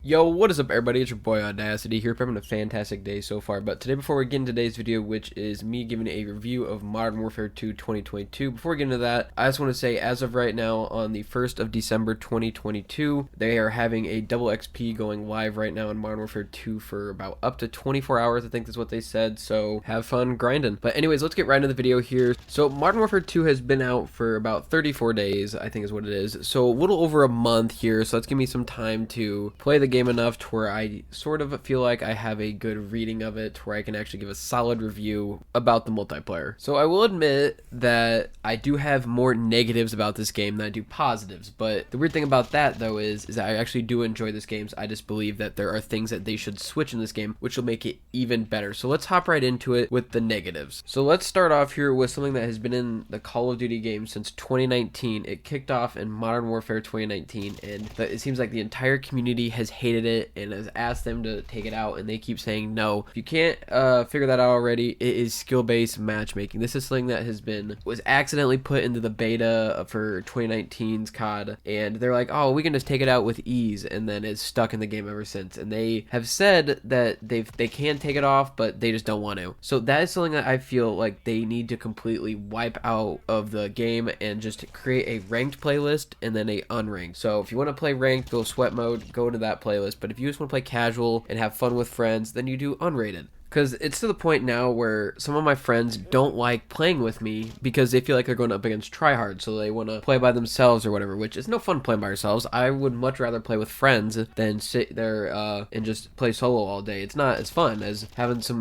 Yo, what is up everybody, it's your boy Audacity here. Having a fantastic day so far, but today before we get into today's video, which is me giving a review of Modern Warfare 2 2022, before we get into that, I just want to say as of right now on the 1st of December 2022, they are having a double XP going live right now in Modern Warfare 2 for about up to 24 hours, I think that's what they said, so have fun grinding. But anyways, let's get right into the video here. So Modern Warfare 2 has been out for about 34 days, I think is what it is, so a little over a month here, so let's give me some time to play the game enough to where I sort of feel like I have a good reading of it to where I can actually give a solid review about the multiplayer. So I will admit that I do have more negatives about this game than I do positives, but the weird thing about that though is that I actually do enjoy this game. I just believe that there are things that they should switch in this game which will make it even better. So let's hop right into it with the negatives. So let's start off here with something that has been in the Call of Duty game since 2019. It kicked off in Modern Warfare 2019 and it seems like the entire community has hated it and has asked them to take it out, and they keep saying no. If you can't figure that out already, it is skill-based matchmaking. This is something that was accidentally put into the beta for 2019's COD, and they're like, oh, we can just take it out with ease, and then it's stuck in the game ever since. And they have said that they can take it off, but they just don't want to. So that is something that I feel like they need to completely wipe out of the game and just create a ranked playlist and then a unranked. So if you want to play ranked, go sweat mode, go to that playlist. But if you just want to play casual and have fun with friends, then you do unrated. Because it's to the point now where some of my friends don't like playing with me because they feel like they're going up against tryhard, so they want to play by themselves or whatever, which is no fun playing by yourselves. I would much rather play with friends than sit there and just play solo all day. It's not as fun as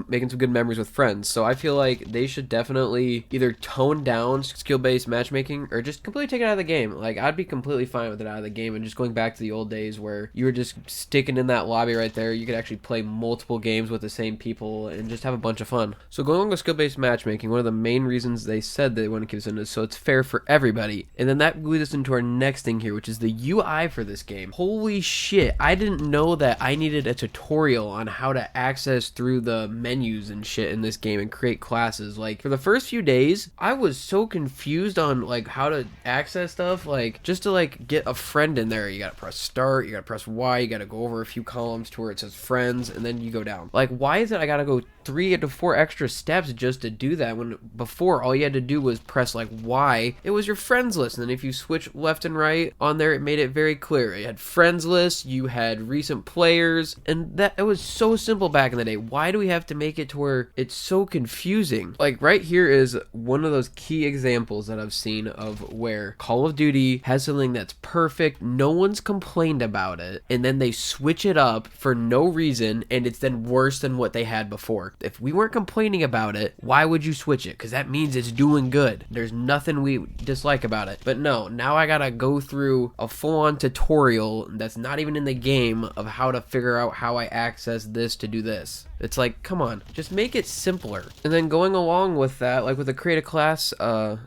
making some good memories with friends. So I feel like they should definitely either tone down skill-based matchmaking or just completely take it out of the game. Like, I'd be completely fine with it out of the game and just going back to the old days where you were just sticking in that lobby right there. You could actually play multiple games with the same people and just have a bunch of fun. So going on with skill-based matchmaking, one of the main reasons they said they want to keep this in is so it's fair for everybody. And then that leads us into our next thing here, which is the UI for this game. Holy shit, I didn't know that I needed a tutorial on how to access through the menus and shit in this game and create classes. Like, for the first few days, I was so confused on like how to access stuff. Like, just to like get a friend in there, you gotta press start, you gotta press Y, you gotta go over a few columns to where it says friends, and then you go down. Like, why is it I gotta go 3 to 4 extra steps just to do that when before all you had to do was press like Y? It was your friends list, and then if you switch left and right on there, it made it very clear. You had friends list, you had recent players, and that it was so simple back in the day. Why do we have to make it to where it's so confusing? Like, right here is one of those key examples that I've seen of where Call of Duty has something that's perfect, no one's complained about it, and then they switch it up for no reason, and it's then worse than what they had before. If we weren't complaining about it, why would you switch it? Because that means it's doing good. There's nothing we dislike about it. But no, now I gotta go through a full-on tutorial that's not even in the game of how to figure out how I access this to do this. It's like, come on, just make it simpler. And then going along with that, like with the create a class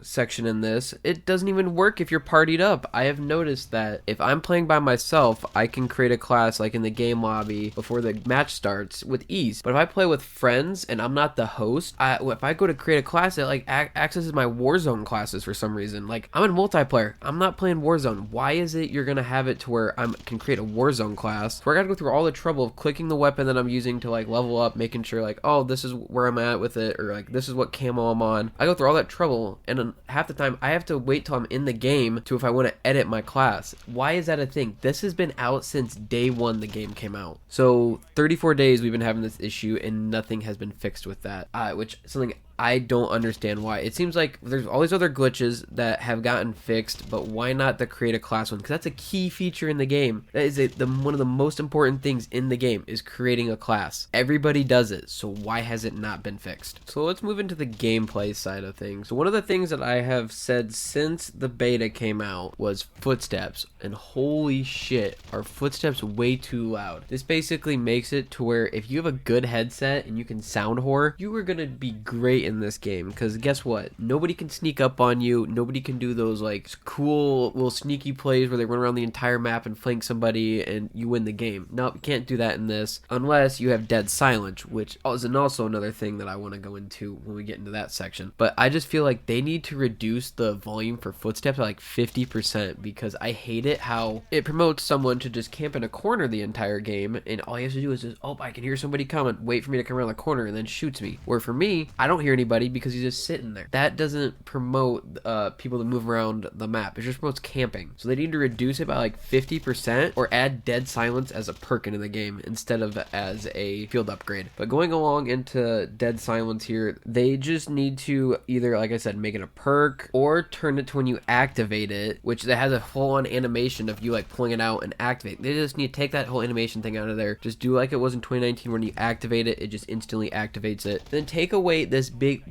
section in this, it doesn't even work if you're partied up. I have noticed that if I'm playing by myself, I can create a class like in the game lobby before the match starts with ease. But if I play with friends and I'm not the host, if I go to create a class, it like accesses my Warzone classes for some reason. Like, I'm in multiplayer, I'm not playing Warzone. Why is it you're gonna have it to where I can create a Warzone class where I gotta go through all the trouble of clicking the weapon that I'm using to like level up, making sure like, oh, this is where I'm at with it, or like this is what camo I'm on. I go through all that trouble, and then half the time I have to wait till I'm in the game to if I want to edit my class. Why is that a thing? This has been out since day one the game came out. So 34 days we've been having this issue and nothing has been fixed with that, which is something I don't understand why. It seems like there's all these other glitches that have gotten fixed, but why not the create a class one? Because that's a key feature in the game. That is one of the most important things in the game is creating a class. Everybody does it, so why has it not been fixed? So let's move into the gameplay side of things. So one of the things that I have said since the beta came out was footsteps, and holy shit, are footsteps way too loud. This basically makes it to where if you have a good headset and you can sound whore, you are gonna be great in this game, because guess what? Nobody can sneak up on you. Nobody can do those like cool little sneaky plays where they run around the entire map and flank somebody and you win the game. Nope, you can't do that in this unless you have dead silence, which is also another thing that I want to go into when we get into that section. But I just feel like they need to reduce the volume for footsteps to like 50%, because I hate it how it promotes someone to just camp in a corner the entire game, and all you have to do is just, oh, I can hear somebody coming, wait for me to come around the corner, and then shoots me. Where for me, I don't hear anybody because he's just sitting there. That doesn't promote people to move around the map. It just promotes camping. So they need to reduce it by like 50% or add dead silence as a perk into the game instead of as a field upgrade. But going along into dead silence here, they just need to either, like I said, make it a perk or turn it to when you activate it, which that has a full-on animation of you like pulling it out and activate. They just need to take that whole animation thing out of there. Just do like it was in 2019 when you activate it, it just instantly activates it. Then take away this big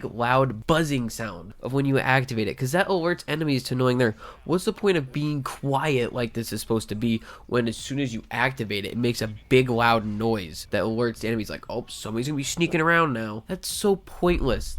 loud buzzing sound of when you activate it, because that alerts enemies to knowing there. What's the point of being quiet like this is supposed to be when as soon as you activate it, it makes a big loud noise that alerts the enemies like, oh, somebody's gonna be sneaking around now. That's so pointless.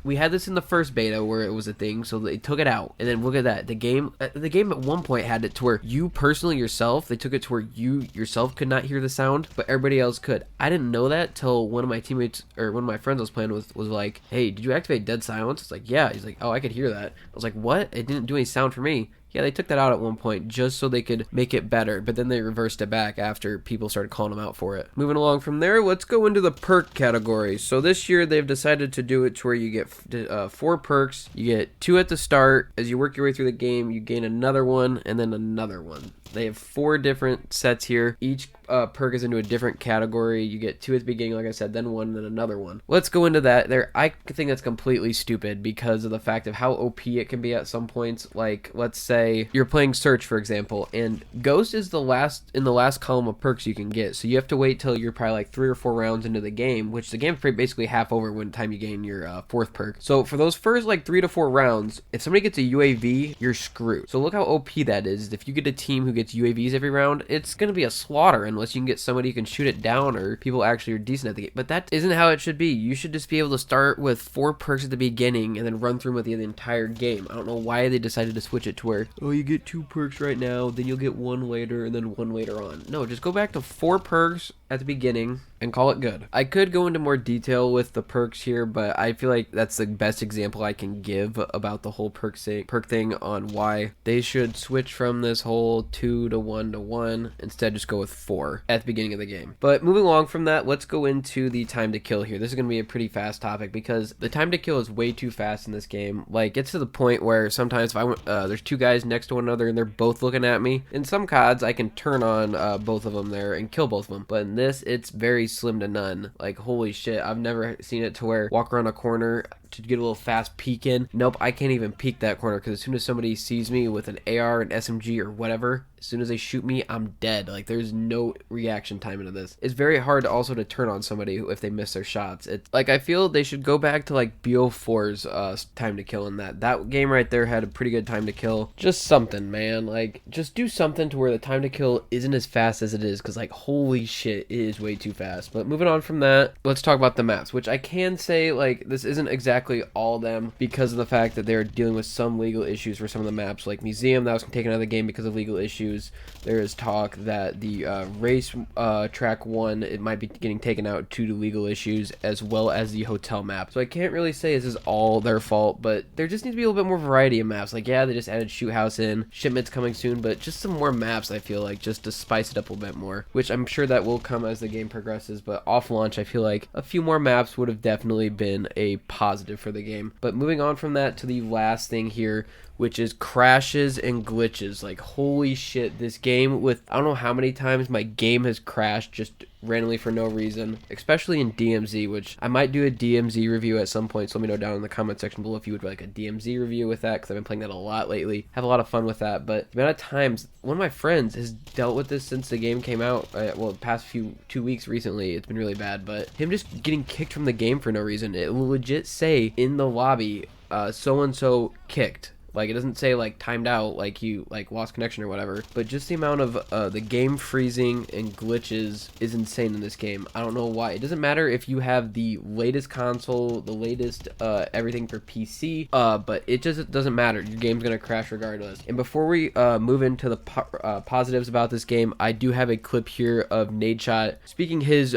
We had this in the first beta where it was a thing, so they took it out. And then look at that. The game at one point had it to where you personally yourself, they took it to where you yourself could not hear the sound, but everybody else could. I didn't know that till one of my teammates, or one of my friends I was playing with, was like, hey, did you activate dead silence? It's like, yeah. He's like, oh, I could hear that. I was like, what? It didn't do any sound for me. Yeah, they took that out at one point just so they could make it better, but then they reversed it back after people started calling them out for it. Moving along from there, let's go into the perk category. So this year they've decided to do it to where you get 4 perks. You get 2 at the start. As you work your way through the game, you gain another one and then another one. They have 4 different sets here. Each perk is into a different category. You get 2 at the beginning, like I said, then 1, then another one. Let's go into that. I think that's completely stupid because of the fact of how OP it can be at some points. Like, let's say you're playing Search, for example, and Ghost is in the last column of perks you can get. So you have to wait till you're probably like 3 or 4 rounds into the game, which the game's basically half over when time you gain your 4th perk. So for those first like 3 to 4 rounds, if somebody gets a UAV, you're screwed. So look how OP that is. If you get a team who gets UAVs every round, it's going to be a slaughter unless you can get somebody who can shoot it down or people actually are decent at the game. But that isn't how it should be. You should just be able to start with 4 perks at the beginning and then run through with the entire game. I don't know why they decided to switch it to where, oh, you get 2 perks right now, then you'll get 1 later, and then 1 later on. No, just go back to 4 perks at the beginning and call it good. I could go into more detail with the perks here, but I feel like that's the best example I can give about the whole perk thing on why they should switch from this whole 2 to 1 to 1, instead just go with 4 at the beginning of the game. But moving along from that, let's go into the time to kill here. This is going to be a pretty fast topic because the time to kill is way too fast in this game. Like, it's to the point where sometimes if there's 2 guys next to one another and they're both looking at me, in some CODs I can turn on both of them there and kill both of them, but in this it's very slim to none. Like, holy shit, I've never seen it to where walk around a corner to get a little fast peek in. Nope, I can't even peek that corner because as soon as somebody sees me with an AR, an SMG, or whatever, as soon as they shoot me, I'm dead. Like, there's no reaction time into this. It's very hard also to turn on somebody if they miss their shots. It's like, I feel they should go back to like BO4's time to kill in that game right there had a pretty good time to kill. Just something, man. Like, just do something to where the time to kill isn't as fast as it is, because like, holy shit, it is way too fast. But moving on from that, let's talk about the maps, which I can say, like, this isn't exactly all of them because of the fact that they're dealing with some legal issues for some of the maps. Like Museum, that was taken out of the game because of legal issues. There is talk that the race track 1, it might be getting taken out due to legal issues, as well as the hotel map. So I can't really say this is all their fault, but there just needs to be a little bit more variety of maps. Like, yeah, they just added Shoot House in, Shipment's coming soon, but just some more maps, I feel like, just to spice it up a little bit more, which I'm sure that will come as the game progresses. But off launch, I feel like a few more maps would have definitely been a positive for the game. But moving on from that to the last thing here, which is crashes and glitches. Like, holy shit, this game, with I don't know how many times my game has crashed just randomly for no reason, especially in DMZ, which I might do a DMZ review at some point, so let me know down in the comment section below if you would like a DMZ review with that, because I've been playing that a lot lately. Have a lot of fun with that. But the amount of times one of my friends has dealt with this since the game came out, well, the past 2 weeks recently, it's been really bad, but him just getting kicked from the game for no reason. It will legit say in the lobby, so-and-so kicked. Like, it doesn't say like timed out, like you like lost connection or whatever, but just the amount of the game freezing and glitches is insane in this game. I don't know why. It doesn't matter if you have the latest console, the latest everything for PC, but it just doesn't matter. Your game's gonna crash regardless. And before we move into the positives about this game, I do have a clip here of Nadeshot speaking his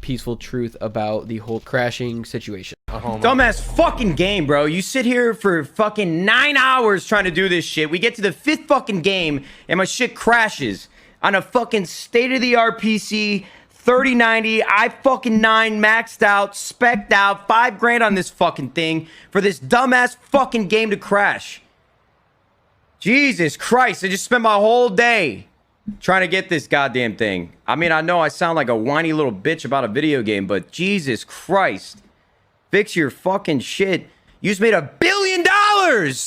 peaceful truth about the whole crashing situation. Dumbass fucking game, bro. You sit here for fucking 9 hours trying to do this shit. We get to the 5th fucking game and my shit crashes on a fucking state-of-the-art PC, 3090, i9 maxed out, spec'd out, $5 grand on this fucking thing for this dumbass fucking game to crash. Jesus Christ, I just spent my whole day trying to get this goddamn thing. I mean, I know I sound like a whiny little bitch about a video game, but Jesus Christ. Fix your fucking shit. You just made $1 billion! And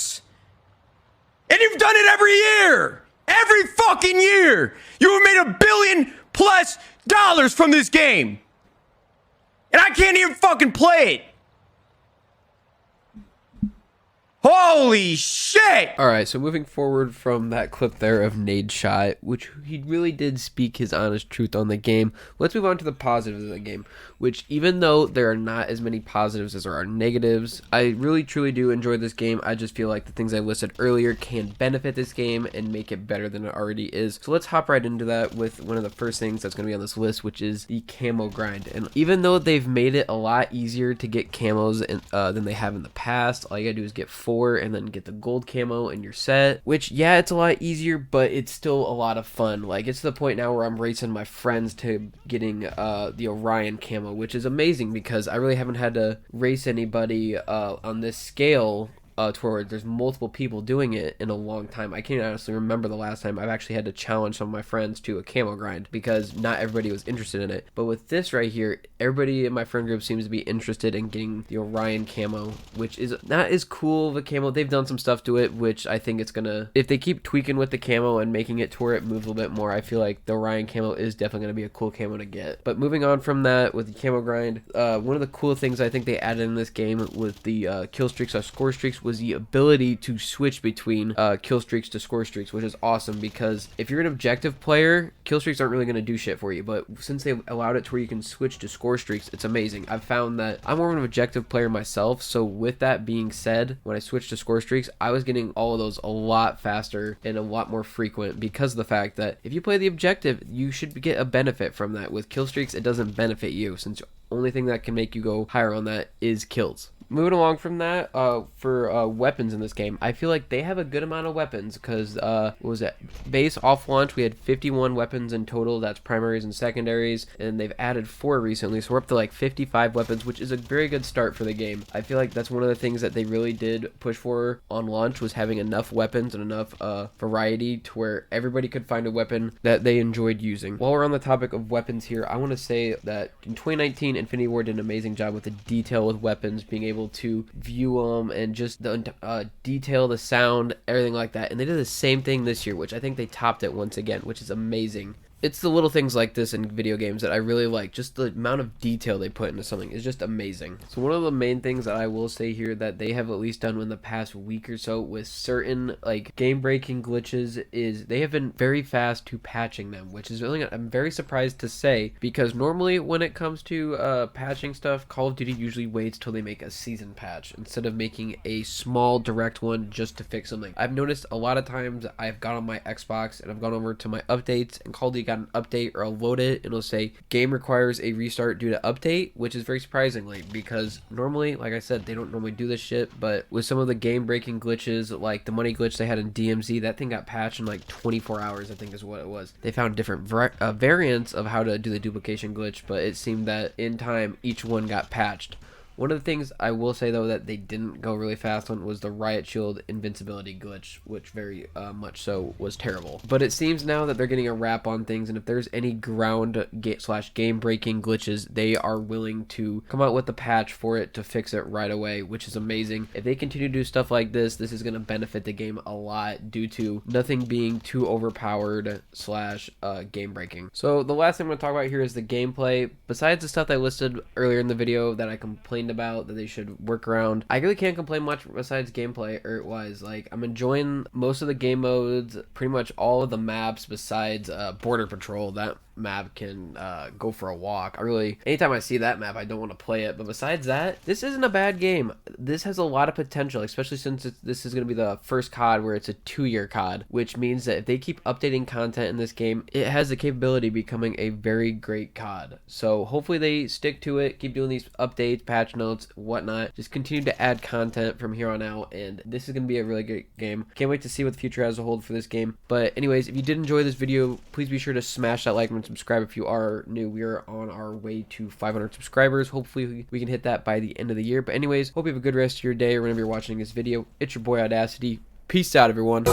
you've done it every year! Every fucking year! You have made $1 billion+ from this game! And I can't even fucking play it! Holy shit! Alright, so moving forward from that clip there of Nadeshot, which he really did speak his honest truth on the game, let's move on to the positives of the game, which even though there are not as many positives as there are negatives, I really truly do enjoy this game. I just feel like the things I listed earlier can benefit this game and make it better than it already is. So let's hop right into that with one of the first things that's going to be on this list, which is the camo grind. And even though they've made it a lot easier to get camos than they have in the past, all you gotta do is get 4 and then get the gold camo and you're set, which yeah, it's a lot easier, but it's still a lot of fun. Like, it's to the point now where I'm racing my friends to getting the Orion camo, which is amazing because I really haven't had to race anybody on this scale to where there's multiple people doing it in a long time. I can't honestly remember the last time I've actually had to challenge some of my friends to a camo grind because not everybody was interested in it. But with this right here, everybody in my friend group seems to be interested in getting the Orion camo, which is not as cool of a camo. They've done some stuff to it, which I think it's gonna, if they keep tweaking with the camo and making it to where it moves a little bit more, I feel like the Orion camo is definitely gonna be a cool camo to get. But moving on from that with the camo grind, one of the cool things I think they added in this game with the kill streaks or score streaks was the ability to switch between kill streaks to score streaks, which is awesome because if you're an objective player, kill streaks aren't really going to do shit for you, but since they've allowed it to where you can switch to score streaks, it's amazing. I've found that I'm more of an objective player myself, so with that being said, when I switched to score streaks, I was getting all of those a lot faster and a lot more frequent because of the fact that if you play the objective, you should get a benefit from that. With kill streaks, it doesn't benefit you since the only thing that can make you go higher on that is kills. Moving along from that, for weapons in this game, I feel like they have a good amount of weapons because, what was it? Base off launch, we had 51 weapons in total. That's primaries and secondaries, and they've added 4 recently, so we're up to like 55 weapons, which is a very good start for the game. I feel like that's one of the things that they really did push for on launch was having enough weapons and enough variety to where everybody could find a weapon that they enjoyed using. While we're on the topic of weapons here, I want to say that in 2019, Infinity Ward did an amazing job with the detail with weapons, being able to view them and just the detail, the sound, everything like that. And they did the same thing this year, which I think they topped it once again, which is amazing. It's the little things like this in video games that I really like. Just the amount of detail they put into something is just amazing. So one of the main things that I will say here that they have at least done in the past week or so with certain like game breaking glitches is they have been very fast to patching them, which is really, I'm very surprised to say, because normally when it comes to patching stuff, Call of Duty usually waits till they make a season patch instead of making a small direct one just to fix something. I've noticed a lot of times I've gone on my Xbox and I've gone over to my updates and Call of Duty got an update, or I'll load it and it'll say game requires a restart due to update, which is very surprisingly because normally, like I said, they don't normally do this shit. But with some of the game breaking glitches, like the money glitch they had in DMZ, that thing got patched in like 24 hours, I think is what it was. They found different variants of how to do the duplication glitch, but it seemed that in time each one got patched. One of the things I will say though that they didn't go really fast on was the Riot Shield invincibility glitch, which very much so was terrible. But it seems now that they're getting a wrap on things, and if there's any ground game breaking glitches, they are willing to come out with a patch for it to fix it right away, which is amazing. If they continue to do stuff like this, this is going to benefit the game a lot due to nothing being too overpowered / game breaking. So the last thing I'm going to talk about here is the gameplay. Besides the stuff I listed earlier in the video that I complained complained about that they should work around. I really can't complain much besides gameplay or wise. Like, I'm enjoying most of the game modes, pretty much all of the maps besides Border Patrol. That map can go for a walk. Anytime I see that map, I don't want to play it. But besides that, this isn't a bad game. This has a lot of potential, especially since this is going to be the first COD where it's a 2-year COD, which means that if they keep updating content in this game, it has the capability of becoming a very great COD. So hopefully they stick to it, keep doing these updates, patch notes, whatnot. Just continue to add content from here on out, and this is going to be a really good game. Can't wait to see what the future has to hold for this game. But anyways, if you did enjoy this video, please be sure to smash that like and subscribe if you are new. We are on our way to 500 subscribers. Hopefully we can hit that by the end of the year. But anyways, hope you have a good rest of your day or whenever you're watching this video. It's your boy Audacity. Peace out, everyone.